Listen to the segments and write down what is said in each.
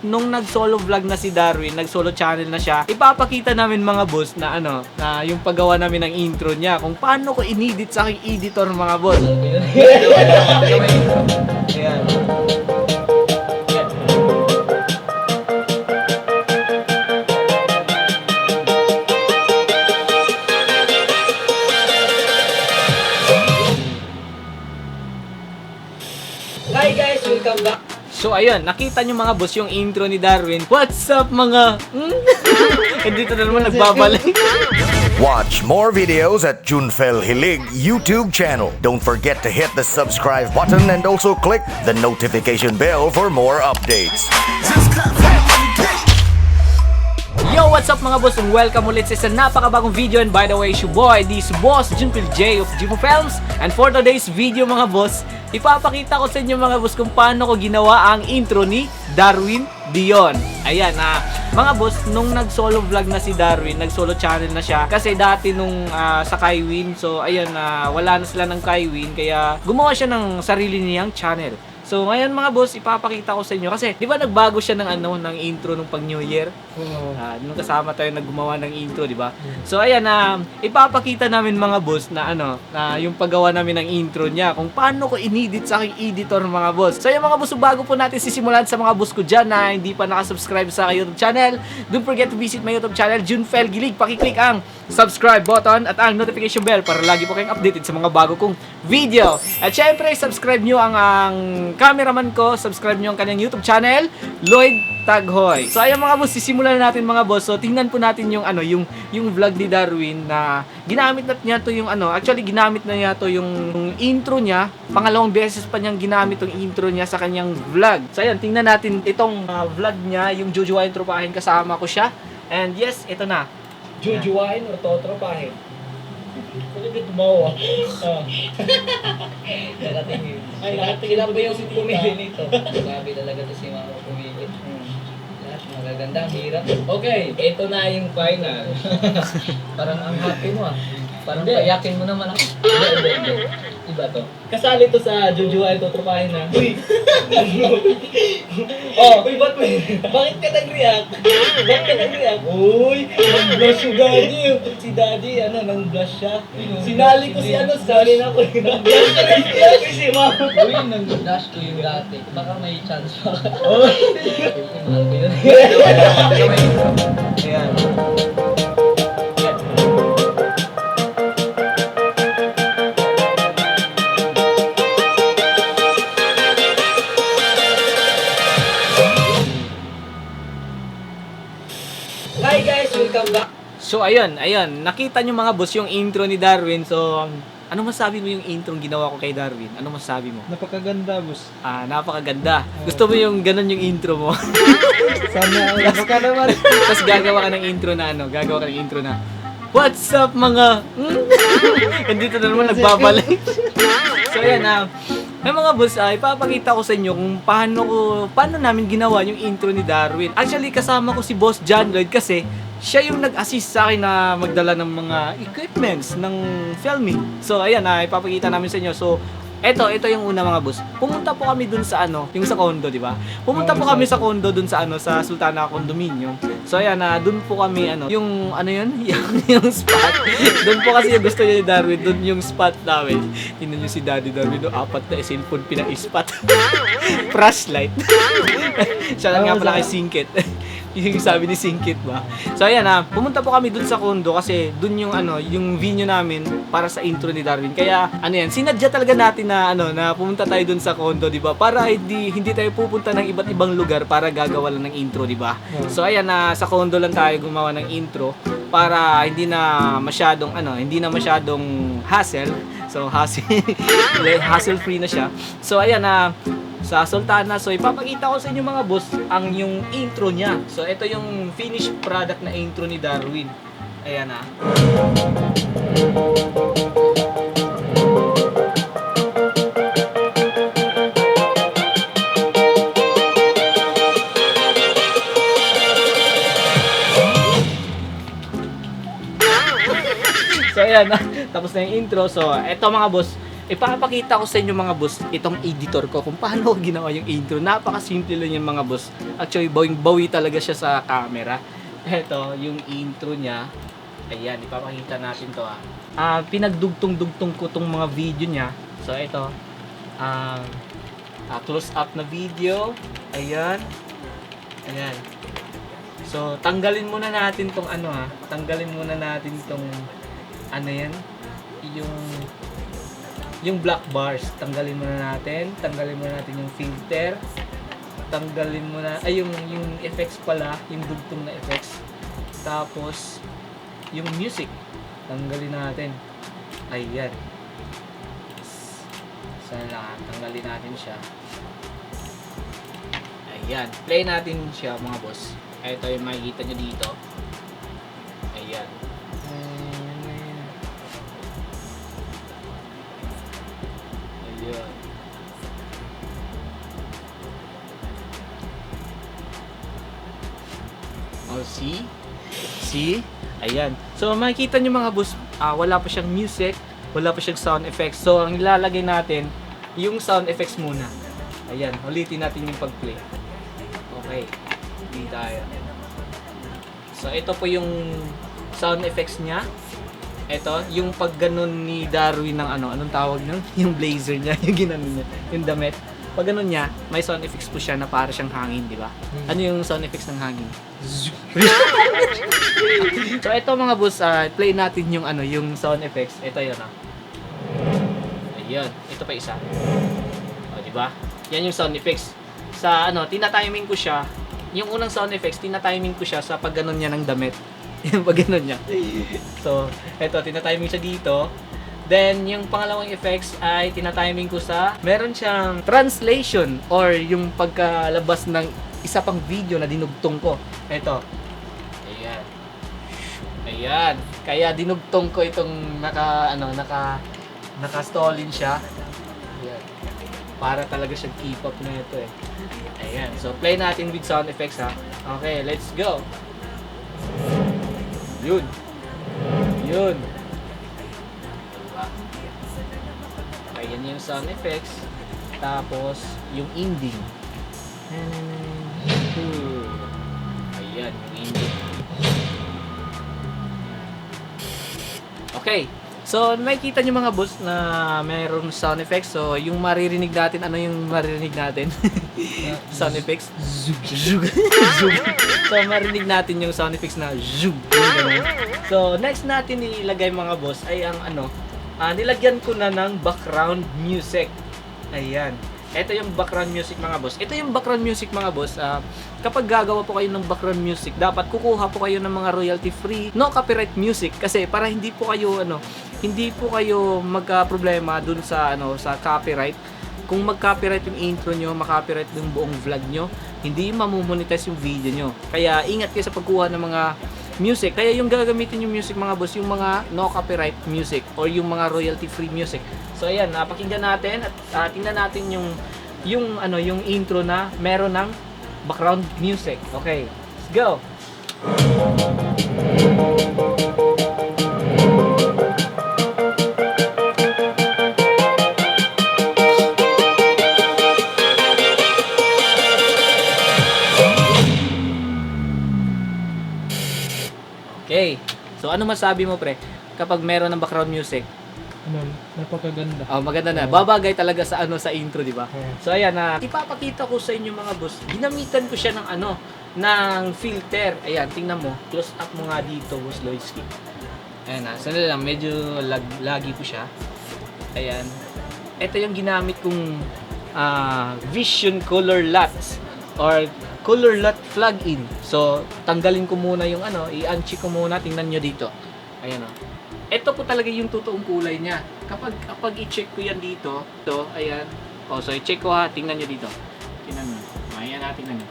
nung nag-solo vlog na si Darwin, nag-solo channel na siya, ipapakita namin mga boss na na yung paggawa namin ng intro niya, kung paano ko inedit sa aking editor mga boss. Ayan. Hi guys, welcome back. So ayun, nakita nyo mga boss yung intro ni Darwin. What's up mga? Dito na naman nagbabalik. Watch more videos at Junfel Hilig YouTube channel. Don't forget to hit the subscribe button and also click the notification bell for more updates. Yo, what's up mga boss? And welcome ulit sa isang napakabagong video. And by the way, it's your boy, this boss, Junfel J of Junfel Films. And for today's video mga boss, ipapakita ko sa inyo mga boss kung paano ko ginawa ang intro ni Darwin Dion. Ayan, mga boss, nung nag-solo vlog na si Darwin, nag-solo channel na siya. Kasi dati nung sa Kaiwin, so ayun, wala na sila ng Kaiwin. Kaya gumawa siya ng sarili niyang channel. So ngayon mga boss, ipapakita ko sa inyo kasi di ba nagbago siya ng ng intro nung pag New Year? Nung kasama tayo naggumawa ng intro, di ba? So ayan, ipapakita namin mga boss na na yung paggawa namin ng intro niya, kung paano ko inedit sa aking editor mga boss. So ayan mga boss, bago po natin sisimulan, sa mga boss ko dyan na hindi pa nakasubscribe sa aking YouTube channel, don't forget to visit my YouTube channel, Junfel Gilig. Pakiclick ang subscribe button at ang notification bell para lagi po kayong updated sa mga bago kong video. At syempre, subscribe nyo ang cameraman ko, subscribe nyo ang kanyang YouTube channel, Lloyd Taghoy. So ayan mga boss, sisimulan na natin mga boss. So tingnan po natin yung yung vlog ni Darwin na ginamit na niya to yung actually ginamit na niya to yung intro niya. Pangalawang beses pa niyang ginamit yung intro niya sa kanyang vlog. So ayan, tingnan natin itong vlog niya, yung Jujuwain Tropahin, kasama ko siya. And yes, ito na. Jujuwain o totropahin? Pwede ba tumawa? Nakatingin. Ay, nakatingin. Sila ba yung pumili nito? Grabe talaga to si Mama pumili. Lahat magaganda, ang hirap. Okay, ito na yung final. Parang ang happy mo Parang payakin mo naman ako. Hindi. Iba to. Kasali to sa Jujuwain Totropahin na. Uy! Uy, bakit ka nag-react? Uy! Nag-blush yung daddy. Si daddy, nang-blush siya. Sinali ko si sali na ko. Nag-blush ka na si Mama. Uy, nang-blush ko yung dati. Baka may chance pa. Uy! Mahal ko yun. Ayan. Hi guys, welcome back. So ayun, nakita nyo mga boss yung intro ni Darwin. So ano masabi mo yung intro ginawa ko kay Darwin? Ano masabi mo? Napakaganda, boss. Napakaganda. Gusto mo yung ganun yung intro mo? Sana, baka naman. Tapos gagawa ka ng intro na What's up mga? Dito na naman nagbabalik. So ayan, mga boss, ipapakita ko sa inyo kung paano namin ginawa yung intro ni Darwin. Actually, kasama ko si Boss John Lloyd kasi siya yung nag-assist sa akin na magdala ng mga equipments ng filming. So ayan, ipapakita namin sa inyo. So ito yung una mga boss. Pumunta po kami dun sa yung sa condo, di ba? Pumunta po kami sa condo dun sa sa Sultana Condominium. So ayan, dun po kami yung yung spot. Dun po kasi yung gusto niya ni Darwin, dun yung spot namin. Tingnan niyo si Daddy Darwin, 4 na cellphone pina-spot. Flashlight. Siya lang nga pala kay Singkit. Yung sabi ni Singkit ba. So ayan, pumunta po kami dun sa condo kasi dun yung yung venue namin para sa intro ni Darwin. Kaya sinadya talaga natin na pumunta tayo dun sa condo, di ba? Para hindi tayo pupunta ng iba't ibang lugar para gagawa lang ng intro, di ba? So ayan, sa condo lang tayo gumawa ng intro para hindi na masyadong hassle. So hassle free na siya. So ayan, sa Sultana. So ipapakita ko sa inyo mga boss ang yung intro niya. So ito yung finished product na intro ni Darwin. Ayan So ayan, tapos na yung intro. So eto mga boss, ipapakita ko sa inyo mga boss, itong editor ko, kung paano ko ginawa yung intro. Napakasimple lang yung mga boss. Actually, bawing-bawi talaga siya sa camera. Ito, yung intro niya. Ayan, ipapakita natin to pinagdugtong-dugtong ko tong mga video niya. So, ito. Close-up na video. Ayan. Ayan. So, tanggalin muna natin tong tanggalin muna natin tong yan, yung black bars. Tanggalin muna natin yung filter. Tanggalin muna yung effects pala, yung dugtong na effects. Tapos yung music, tanggalin natin. Ayan. Sana tanggalin natin siya. Ayan, play natin siya mga boss. Ito yung makikita nyo dito. Ayan. Ayan. Oh, see? See? Ayan. So, makikita nyo mga boss, wala pa siyang music, wala pa siyang sound effects. So, ang ilalagay natin, yung sound effects muna. Ayan, ulitin natin yung pag-play. Okay. Hindi tayo. So, ito po yung sound effects niya. Ito, yung pag ganun ni Darwin ng anong tawag nun? Yung blazer niya, yung ginano niya, yung damit. Pag ganun niya, may sound effects po siya na para siyang hangin, di ba? Ano yung sound effects ng hangin? So, ito mga boss, play natin yung yung sound effects. Ito yun, Ayun, ito pa isa. O, di ba? Yan yung sound effects. Sa tina-timing ko siya. Yung unang sound effects, tina-timing ko siya sa pag ganun niya ng damit. Yung pag ganun niya. So, ito, tina-timing siya dito. Then, yung pangalawang effects ay tina-timing ko sa meron siyang translation or yung pagkalabas ng isa pang video na dinugtong ko. Ito. Ayan. Ayan. Kaya dinugtong ko itong naka-stallin siya. Ayan. Para talaga siyang K-pop na ito eh. Ayan. So, play natin with sound effects Okay, let's go. Yun. Yun. Diba? Okay, yan yung sound effects. Tapos, yung ending. Ayan, yung ending. Okay. So, makikita nyo mga boss na mayroong sound effects. So, yung maririnig natin, ano yung maririnig natin? Sound effects. Zug. Zug. Zug. So, marinig natin yung sound effects na zug. So, next natin ilagay mga boss ay ang nilagyan ko na ng background music. Ayan. Ito yung background music mga boss. Ito yung background music mga boss. Kapag gagawa po kayo ng background music, dapat kukuha po kayo ng mga royalty free, no copyright music kasi para hindi po kayo magka-problema dun sa sa copyright. Kung mag-copyright yung intro nyo, mag-copyright yung buong vlog nyo, hindi mamomonetize yung video nyo. Kaya ingat kayo sa pagkuha ng mga music. Kaya yung gagamitin yung music mga boss, yung mga no copyright music or yung mga royalty free music. So ayan, pakinggan natin at tingnan natin yung intro na meron ng background music. Okay, let's go. Okay. So ano masabi mo pre kapag meron ng background music? Napakaganda. Oh, maganda na. Babagay talaga sa sa intro, di ba? Yeah. So ayan ipapakita ko sa inyo mga boss. Ginamitan ko siya ng ng filter. Ayan, tingnan mo. Close up mo nga dito, Boss Loisky. Ayan sandali lang, medyo lagi po siya. Ayan. Ito yung ginamit kong Vision Color LUTs or Color LUT plugin. So, tanggalin ko muna yung i-uncheck ko muna, tingnan nyo dito. Ayan Ito po talaga yung totoong kulay niya. Kapag i-check ko yan dito, ayan. So i-check ko tingnan nyo dito. Tingnan nyo. Ayan tingnan nyo.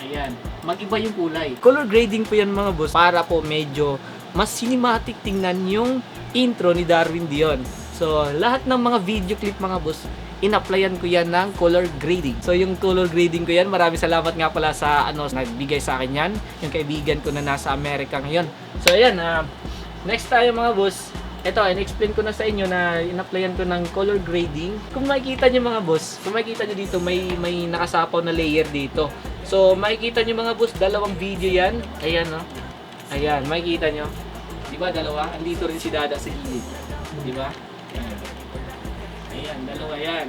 Ayan. Mag-iba yung kulay. Color grading po yan mga boss para po medyo mas cinematic tingnan yung intro ni Darwin Dion. So, lahat ng mga video clip mga boss, in-applyan ko yan ng color grading. So, yung color grading ko yan, maraming salamat nga pala sa nagbigay sa akin yan. Yung kaibigan ko na nasa Amerika ngayon. So, ayan. Next tayo mga boss. ito, in-explain ko na sa inyo na in-applyan ko ng color grading. Kung makikita nyo mga boss, kung makikita nyo dito, may nakasapaw na layer dito. So, makikita nyo mga boss, dalawang video yan. Ayan, no? Ayan, makikita nyo. Diba, dalawa? Andito rin si Dada sa gilid. Diba? Ayan. Ayan, dalawa yan.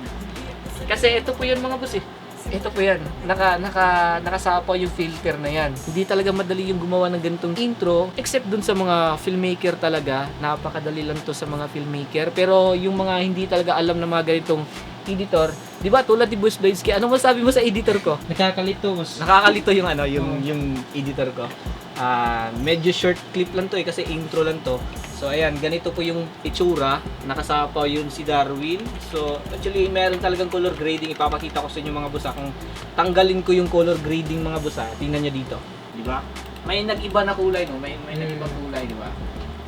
Kasi ito po yun mga boss eh. Ito po yan. Nakasapaw yung filter na yan. Hindi talaga madali yung gumawa ng ganitong intro. Except dun sa mga filmmaker talaga. Napakadali lang to sa mga filmmaker. Pero yung mga hindi talaga alam na mga ganitong editor. Di ba tulad ni Boss Blades, ano masabi mo sa editor ko? Nakakalito, boss. Nakakalito yung yung editor ko. Medyo short clip lang to eh kasi intro lang to. So ayan, ganito po yung itsura. Nakasapaw yun si Darwin. So actually meron talagang color grading. Ipapakita ko sa inyo mga busa kung tanggalin ko yung color grading mga busa. Tingnan nyo dito, di ba? May nag-iba na kulay, no? May nag-ibang kulay, di ba?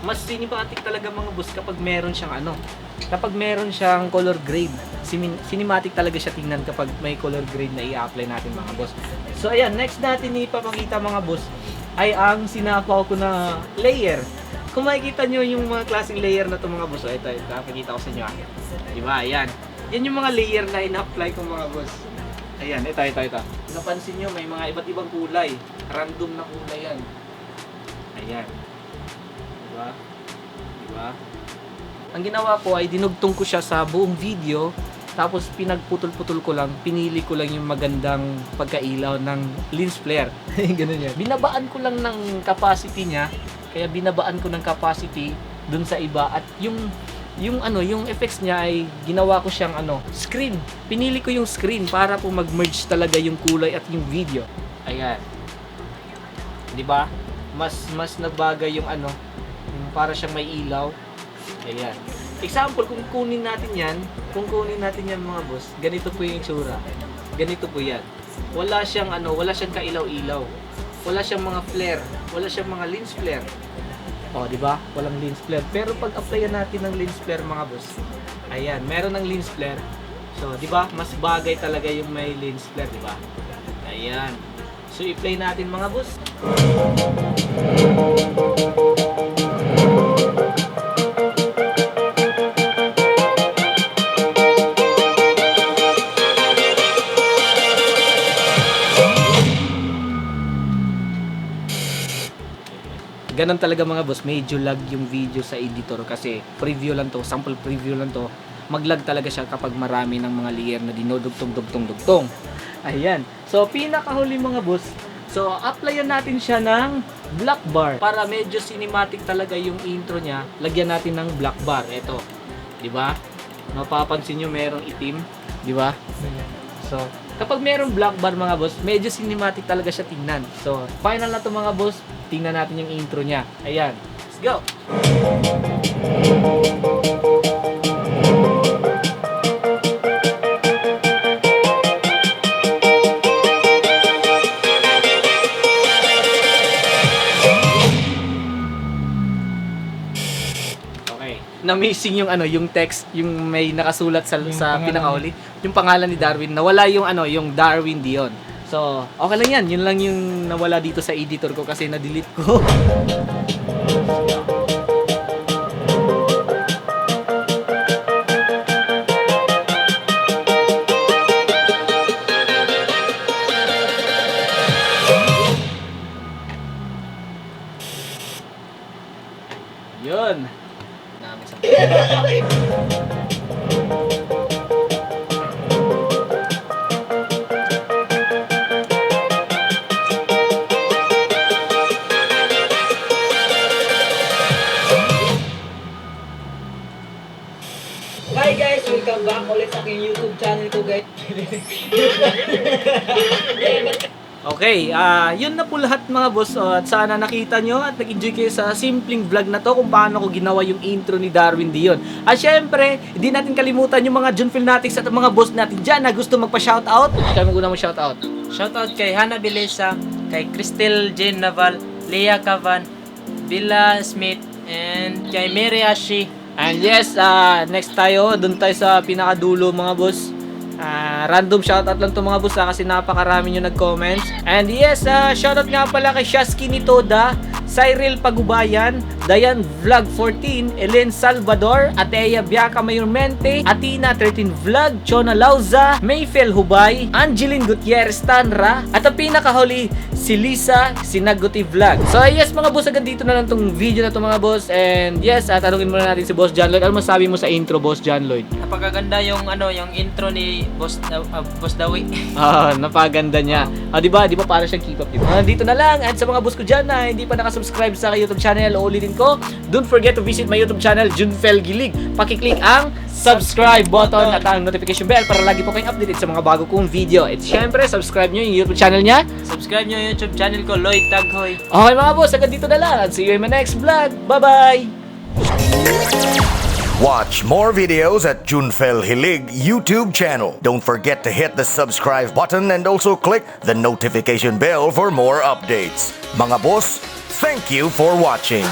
Mas cinematic talaga mga boss kapag meron siyang kapag meron siyang color grade. Cinematic talaga siya tingnan kapag may color grade na i-apply natin mga boss. So ayan, next natin ipapakita mga boss ay ang sinapaw ko na layer. Kung makikita nyo yung mga klaseng layer na to mga boss, ito, pakikita ko sa inyo. Diba, ayan. Yan yung mga layer na in-apply ko mga boss. Ayan, ito. Napansin nyo, may mga iba't ibang kulay. Random na kulay yan. Ayan. Diba? Ang ginawa ko ay dinugtong ko siya sa buong video. Tapos pinagputol-putol ko lang, pinili ko lang yung magandang pagkailaw ng lens flare. Ganun yan. Binabaan ko lang ng capacity niya. Kaya binabaan ko ng capacity dun sa iba at yung effects niya ay ginawa ko siyang screen. Pinili ko yung screen para po mag-merge talaga yung kulay at yung video. Ayan. 'Di ba? Mas nabagay yung yung para siyang may ilaw. Ayan. Example, kung kunin natin yan mga boss, ganito po yung itsura. Ganito po yan. Wala siyang kailaw-ilaw. Wala siyang mga flare, wala siyang mga lens flare. Oh, di ba? Walang lens flare. Pero pag applyan natin ng lens flare mga boss, ayan, meron ng lens flare. So, di ba? Mas bagay talaga yung may lens flare, di ba? Ayan. So, i-play natin mga boss. Ganun talaga mga boss, medyo lag yung video sa editor kasi preview lang to, sample preview lang to. Mag-lag talaga siya kapag marami ng mga layer na dinodugtong-dugtong. Ayan. So, pinakahuli mga boss. So, applyan natin siya ng black bar para medyo cinematic talaga yung intro niya. Lagyan natin ng black bar. Ito. 'Di ba? Mapapansin niyo merong itim, 'di ba? So, kapag merong black bar mga boss, medyo cinematic talaga siya tingnan. So, final na to mga boss. Tingnan natin yung intro niya. Ayan. Let's go! Okay. Na-missing yung yung text, yung may nakasulat sa pinakahuli, yung pangalan ni Darwin. Nawala yung yung Darwin Dion. So, okay lang yan. Yun lang yung nawala dito sa editor ko kasi na-delete ko. Yun. Dami sa Hi guys! Welcome back ulit sa aking YouTube channel ko guys. Okay, yun na po lahat mga boss. At sana nakita nyo at nag-enjoy kayo sa simpleng vlog na to kung paano ko ginawa yung intro ni Darwin Dion. At syempre, hindi natin kalimutan yung mga June Filnatics at mga boss natin dyan na gusto magpa-shoutout. Kaya maguna mo shoutout. Shoutout kay Hannah Beleza, kay Cristel Jane Naval, Leah Cavan, Villa Smith, and kay Mary Ashi. And yes, next tayo, dun tayo sa pinakadulo mga boss. Random shoutout lang to mga boss kasi napakarami nyo nag-comments. And yes, shoutout nga pala kay Shaski Nitoda, Cyril Pagubayan, Dayan Vlog 14, Elen Salvador, Atea Biaca Mayormente, Atina 13 Vlog, Chona Lauza, Mayfel Hubay, Angeline Gutierrez Tanra, at ang pinakahuli, si Lisa Sinaguti Vlog. So yes mga boss, hanggang dito na lang tong video na to mga boss. And yes, tanungin muna natin si Boss John Lloyd. Ano masabi mo sa intro, Boss John Lloyd? Napakaganda yung yung intro ni Boss Dawi. Napaganda niya. Di ba para siyang K-pop, diba? Dito na lang. At sa mga boss ko dyan na hindi pa nakasubscribe sa aking YouTube channel, ulitin ko, don't forget to visit my YouTube channel, Junfel Gilig. Pakiclick ang subscribe button at ang notification bell para lagi po kayong updated sa mga bago kong video. At syempre, subscribe nyo yung YouTube channel niya. Subscribe nyo yung YouTube channel ko, Lloyd Taghoy. Okay mga boss, hanggang dito na lang. And see you in my next vlog. Bye-bye! Watch more videos at Junfel Hilig YouTube channel. Don't forget to hit the subscribe button and also click the notification bell for more updates. Mga boss, thank you for watching.